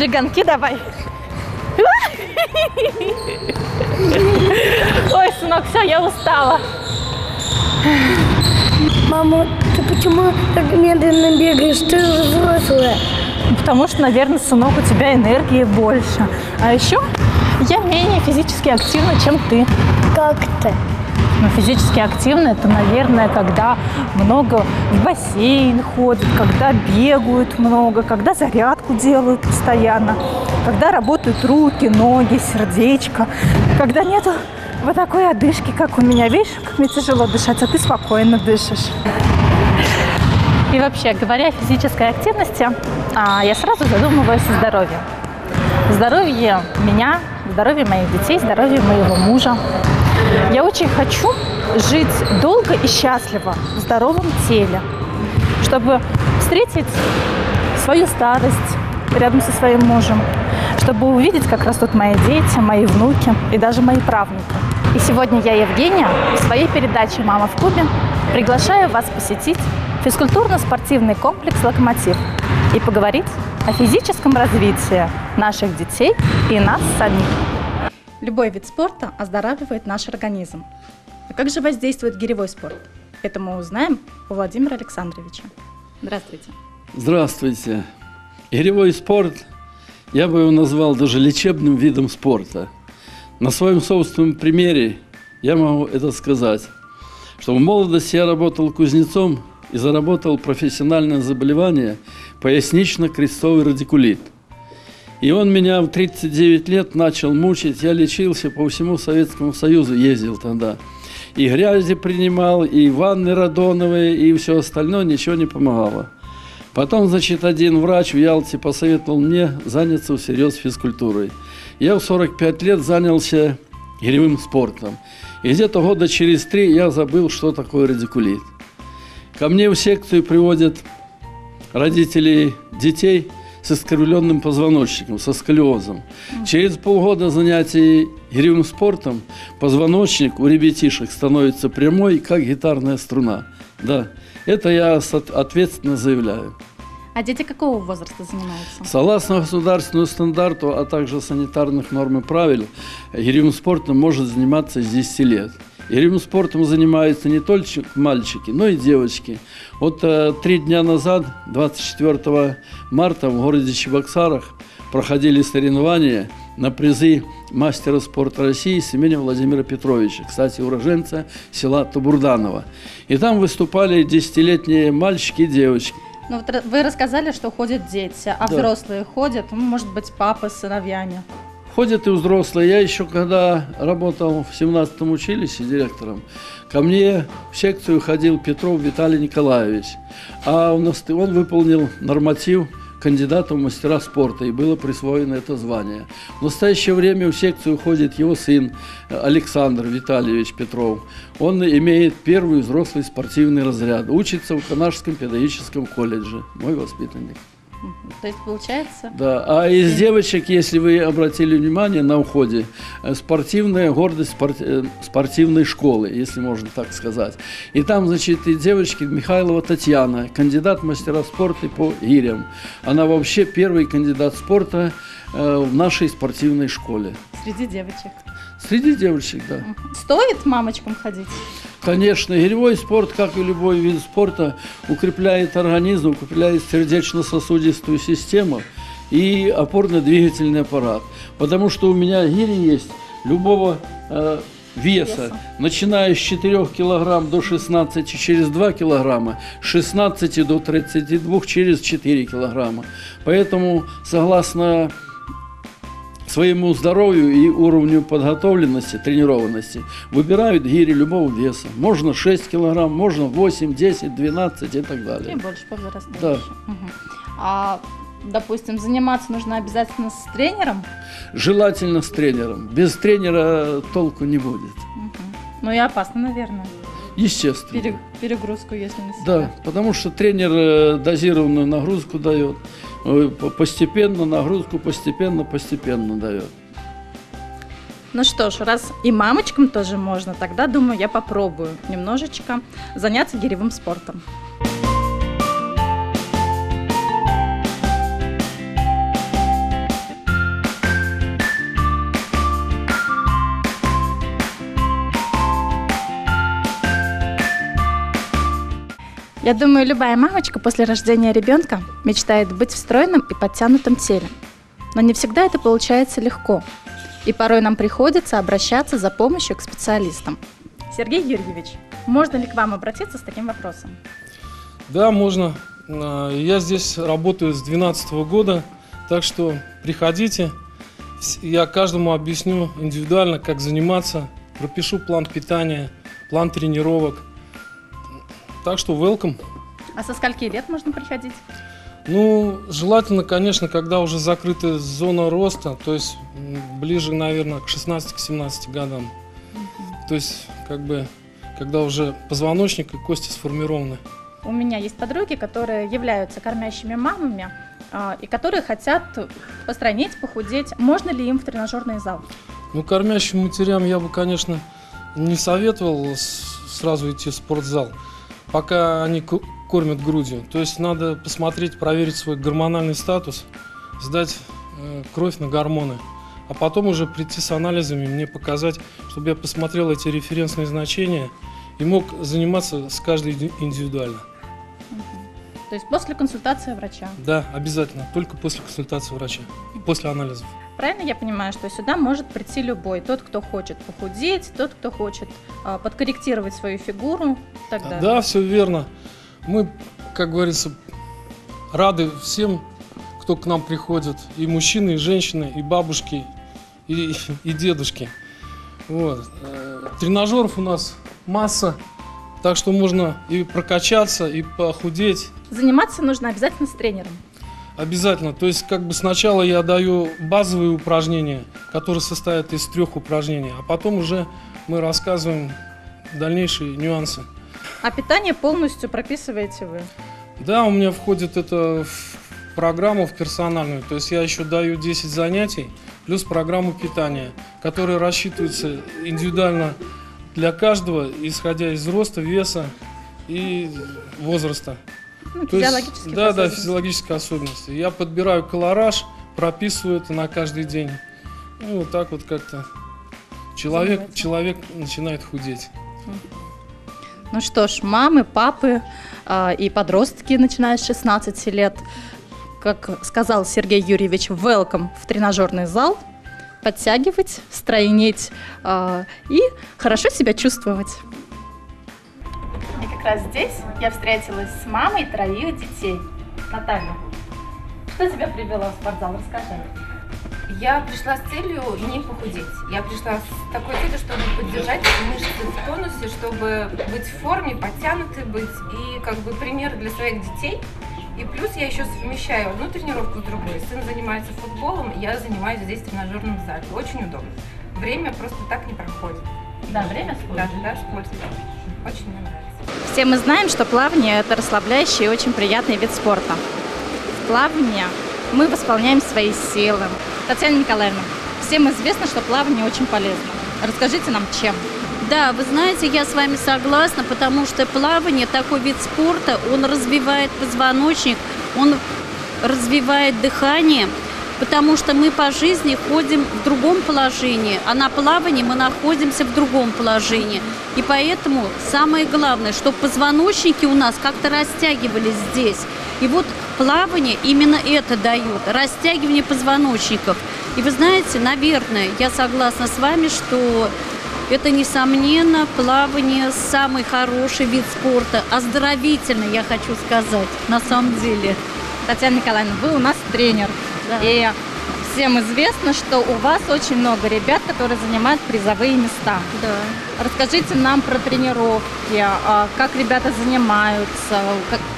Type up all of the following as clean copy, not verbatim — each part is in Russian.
Перегонки давай. Ой, сынок, все, я устала. Мама, ты почему так медленно бегаешь? Ты же взрослая. Потому что, наверное, сынок, у тебя энергии больше. А еще я менее физически активна, чем ты. Как ты? Но физически активно это, наверное, когда много в бассейн ходят, когда бегают много, когда зарядку делают постоянно, когда работают руки, ноги, сердечко, когда нету вот такой одышки, как у меня. Видишь, как мне тяжело дышать, а ты спокойно дышишь. И вообще, говоря о физической активности, я сразу задумываюсь о здоровье. Здоровье меня, здоровье моих детей, здоровье моего мужа. Я очень хочу жить долго и счастливо в здоровом теле, чтобы встретить свою старость рядом со своим мужем, чтобы увидеть, как растут мои дети, мои внуки и даже мои правнуки. И сегодня я, Евгения, в своей передаче «Мама в клубе» приглашаю вас посетить физкультурно-спортивный комплекс «Локомотив» и поговорить о физическом развитии наших детей и нас самих. Любой вид спорта оздоравливает наш организм. А как же воздействует гиревой спорт? Это мы узнаем у Владимира Александровича. Здравствуйте. Здравствуйте. Гиревой спорт, я бы его назвал даже лечебным видом спорта. На своем собственном примере я могу это сказать, что в молодости я работал кузнецом и заработал профессиональное заболевание пояснично-крестцовый радикулит. И он меня в 39 лет начал мучить. Я лечился по всему Советскому Союзу, ездил тогда. И грязи принимал, и ванны радоновые, и все остальное, ничего не помогало. Потом, значит, один врач в Ялте посоветовал мне заняться всерьез физкультурой. Я в 45 лет занялся гиревым спортом. И где-то года через 3 я забыл, что такое радикулит. Ко мне в секцию приводят родителей детей с искривленным позвоночником, со сколиозом. Через полгода занятий гиревым спортом позвоночник у ребятишек становится прямой, как гитарная струна. Да, это я ответственно заявляю. А дети какого возраста занимаются? Согласно государственному стандарту, а также санитарных норм и правил, гиревым спортом может заниматься с 10 лет. Гиревым спортом занимаются не только мальчики, но и девочки. Вот 3 дня назад, 24 марта, в городе Чебоксарах проходили соревнования на призы мастера спорта России с именем Владимира Петровича, кстати, уроженца села Табурданово. И там выступали 10-летние мальчики и девочки. Ну вот вы рассказали, что ходят дети, а Да. взрослые ходят, ну, может быть, папа с сыновьями. Ходят и взрослые. Я еще когда работал в 17-м училище директором, ко мне в секцию ходил Петров Виталий Николаевич. А он выполнил норматив кандидата в мастера спорта, и было присвоено это звание. В настоящее время в секцию ходит его сын Александр Витальевич Петров. Он имеет первый взрослый спортивный разряд, учится в Канашском педагогическом колледже, мой воспитанник. То есть получается? Да, а из девочек, если вы обратили внимание на уходе, спортивная гордость спортивной школы, если можно так сказать. И там, значит, и девочки Михайлова Татьяна, кандидат в мастера спорта по гирям. Она вообще первый кандидат спорта в нашей спортивной школе. Среди девочек. Среди девочек, да. Стоит мамочкам ходить? Конечно, гиревой спорт, как и любой вид спорта, укрепляет организм, укрепляет сердечно-сосудистую систему и опорно-двигательный аппарат. Потому что у меня гири есть любого веса, начиная с 4 килограмм до 16 через 2 килограмма, с 16 до 32 через 4 килограмма. Поэтому, согласно своему здоровью и уровню подготовленности, тренированности, выбирают гири любого веса. Можно 6 килограмм, можно 8, 10, 12 и так далее. И больше по возрасту. Да. Угу. А, допустим, заниматься нужно обязательно с тренером? Желательно с тренером. Без тренера толку не будет. Угу. Ну и опасно, наверное. Естественно. Перегрузку, если на себя. Да, потому что тренер дозированную нагрузку дает. Постепенно нагрузку, постепенно дает. Ну что ж, раз и мамочкам тоже можно, тогда, думаю, я попробую немножечко заняться гиревым спортом. Я думаю, любая мамочка после рождения ребенка мечтает быть в стройном и подтянутом теле. Но не всегда это получается легко. И порой нам приходится обращаться за помощью к специалистам. Сергей Юрьевич, можно ли к вам обратиться с таким вопросом? Да, можно. Я здесь работаю с 2012 года, так что приходите. Я каждому объясню индивидуально, как заниматься, пропишу план питания, план тренировок. Так что welcome. А со скольки лет можно приходить? Ну, желательно, конечно, когда уже закрыта зона роста, то есть ближе, наверное, к 16-17 годам. То есть, как бы, когда уже позвоночник и кости сформированы. У меня есть подруги, которые являются кормящими мамами и которые хотят постройнеть, похудеть. Можно ли им в тренажерный зал? Ну, кормящим матерям я бы, конечно, не советовал сразу идти в спортзал, пока они кормят грудью. То есть надо посмотреть, проверить свой гормональный статус, сдать кровь на гормоны, а потом уже прийти с анализами, мне показать, чтобы я посмотрел эти референсные значения и мог заниматься с каждой индивидуально. То есть после консультации врача? Да, обязательно, только после консультации врача и после анализов. Правильно я понимаю, что сюда может прийти любой, тот, кто хочет похудеть, тот, кто хочет подкорректировать свою фигуру и так далее? Да, все верно. Мы, как говорится, рады всем, кто к нам приходит, и мужчины, и женщины, и бабушки, и дедушки. Вот. Тренажеров у нас масса, так что можно и прокачаться, и похудеть. Заниматься нужно обязательно с тренером? Обязательно. То есть, как бы сначала я даю базовые упражнения, которые состоят из 3 упражнений, а потом уже мы рассказываем дальнейшие нюансы. А питание полностью прописываете вы? Да, у меня входит это в программу, в персональную. То есть я еще даю 10 занятий, плюс программу питания, которая рассчитывается индивидуально для каждого, исходя из роста, веса и возраста. Ну, физиологические особенности. Да, физиологические особенности. Я подбираю колораж, прописываю это на каждый день. И вот так вот как-то человек начинает худеть. Ну что ж, мамы, папы и подростки, начиная с 16 лет, как сказал Сергей Юрьевич, welcome в тренажерный зал, подтягивать, стройнеть и хорошо себя чувствовать. И как раз здесь я встретилась с мамой 3 детей. Наталья, что тебя привело в спортзал? Расскажи. Я пришла с целью не похудеть. Я пришла с такой целью, чтобы поддержать мышцы в тонусе, чтобы быть в форме, подтянутой быть и как бы пример для своих детей. И плюс я еще совмещаю одну тренировку с другой. Сын занимается футболом, я занимаюсь здесь в тренажерном зале. Очень удобно. Время просто так не проходит. Да, время сколько? Да, сколько. Очень мне нравится. Все мы знаем, что плавание – это расслабляющий и очень приятный вид спорта. В плавании мы восполняем свои силы. Татьяна Николаевна, всем известно, что плавание очень полезно. Расскажите нам, чем? Да, вы знаете, я с вами согласна, потому что плавание, такой вид спорта, он развивает позвоночник, он развивает дыхание, потому что мы по жизни ходим в другом положении, а на плавании мы находимся в другом положении. И поэтому самое главное, чтобы позвоночники у нас как-то растягивались здесь. И вот плавание именно это дает, растягивание позвоночников. И вы знаете, наверное, я согласна с вами, что это, несомненно, плавание самый хороший вид спорта, оздоровительный, я хочу сказать, на самом деле. Татьяна Николаевна, вы у нас тренер. Да. И всем известно, что у вас очень много ребят, которые занимают призовые места. Да. Расскажите нам про тренировки, как ребята занимаются,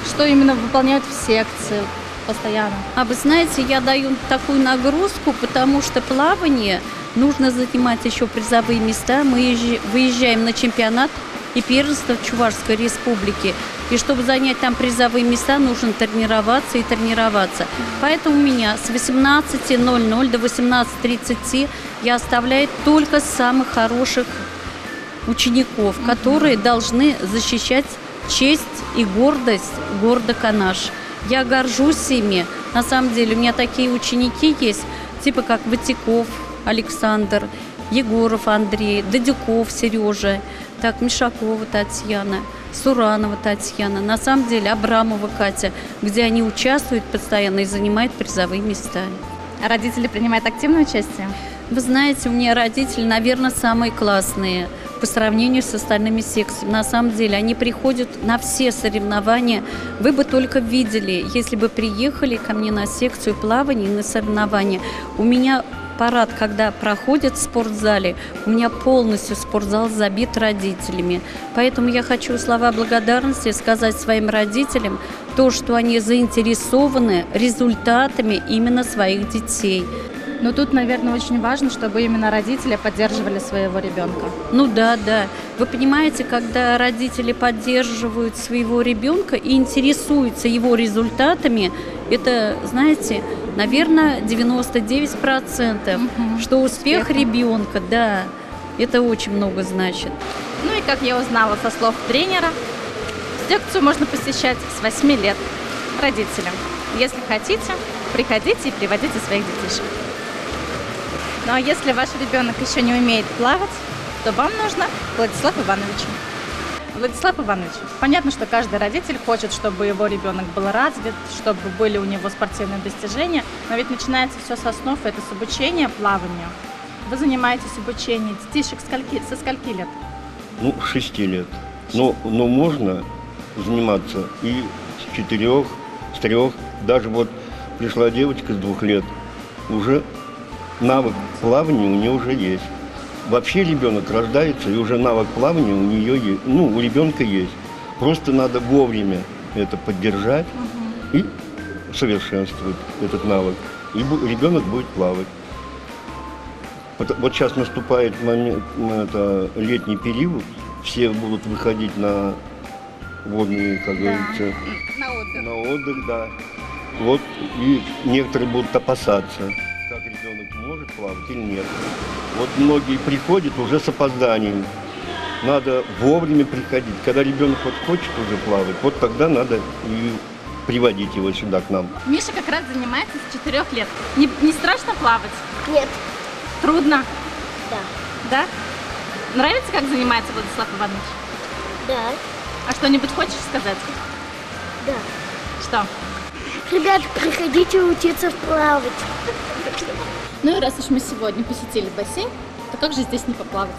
что именно выполняют в секции постоянно. А вы знаете, я даю такую нагрузку, потому что плавание нужно занимать еще призовые места. Мы выезжаем на чемпионат и первенство Чувашской республики. И чтобы занять там призовые места, нужно тренироваться и тренироваться. Поэтому у меня с 18:00 до 18:30 я оставляю только самых хороших учеников, которые должны защищать честь и гордость города Канаш. Я горжусь ими. На самом деле у меня такие ученики есть, типа как Ватяков Александр, Егоров Андрей, Дадюков Сережа, так, Мишакова Татьяна. Суранова Татьяна, на самом деле Абрамова Катя, где они участвуют постоянно и занимают призовые места. А родители принимают активное участие? Вы знаете, у меня родители, наверное, самые классные по сравнению с остальными секциями. На самом деле, они приходят на все соревнования. Вы бы только видели, если бы приехали ко мне на секцию плавания и на соревнования. У меня парад, когда проходит в спортзале, у меня полностью спортзал забит родителями. Поэтому я хочу слова благодарности сказать своим родителям, то, что они заинтересованы результатами именно своих детей. Но тут, наверное, очень важно, чтобы именно родители поддерживали своего ребенка. Ну да. Вы понимаете, когда родители поддерживают своего ребенка и интересуются его результатами, это, знаете, наверное, 99%, что успех ребенка, да, это очень много значит. Ну и как я узнала со слов тренера, секцию можно посещать с 8 лет родителям. Если хотите, приходите и приводите своих детишек. Ну а если ваш ребенок еще не умеет плавать, то вам нужно Владислав Иванович. Владислав Иванович, понятно, что каждый родитель хочет, чтобы его ребенок был развит, чтобы были у него спортивные достижения, но ведь начинается все с основ, это с обучения плаванию. Вы занимаетесь обучением детишек со скольки лет? 6 лет. Но можно заниматься и с 4, с 3. Даже вот пришла девочка с 2 лет, уже навык плавания у нее уже есть. Вообще ребенок рождается, и уже навык плавания у нее есть, у ребенка есть. Просто надо вовремя это поддержать и совершенствовать этот навык. И ребенок будет плавать. Вот сейчас наступает момент, летний период, все будут выходить на водные, как говорится, на отдых, да. Вот, и некоторые будут опасаться, как ребенок может плавать или нет. Вот многие приходят уже с опозданием. Надо вовремя приходить. Когда ребенок хочет уже плавать, вот тогда надо и приводить его сюда к нам. Миша как раз занимается с 4 лет. Не страшно плавать? Нет. Трудно? Да. Да? Нравится, как занимается Владислав Иванович? Да. А что-нибудь хочешь сказать? Да. Что? Ребят, приходите учиться плавать. Ну и раз уж мы сегодня посетили бассейн, то как же здесь не поплавать?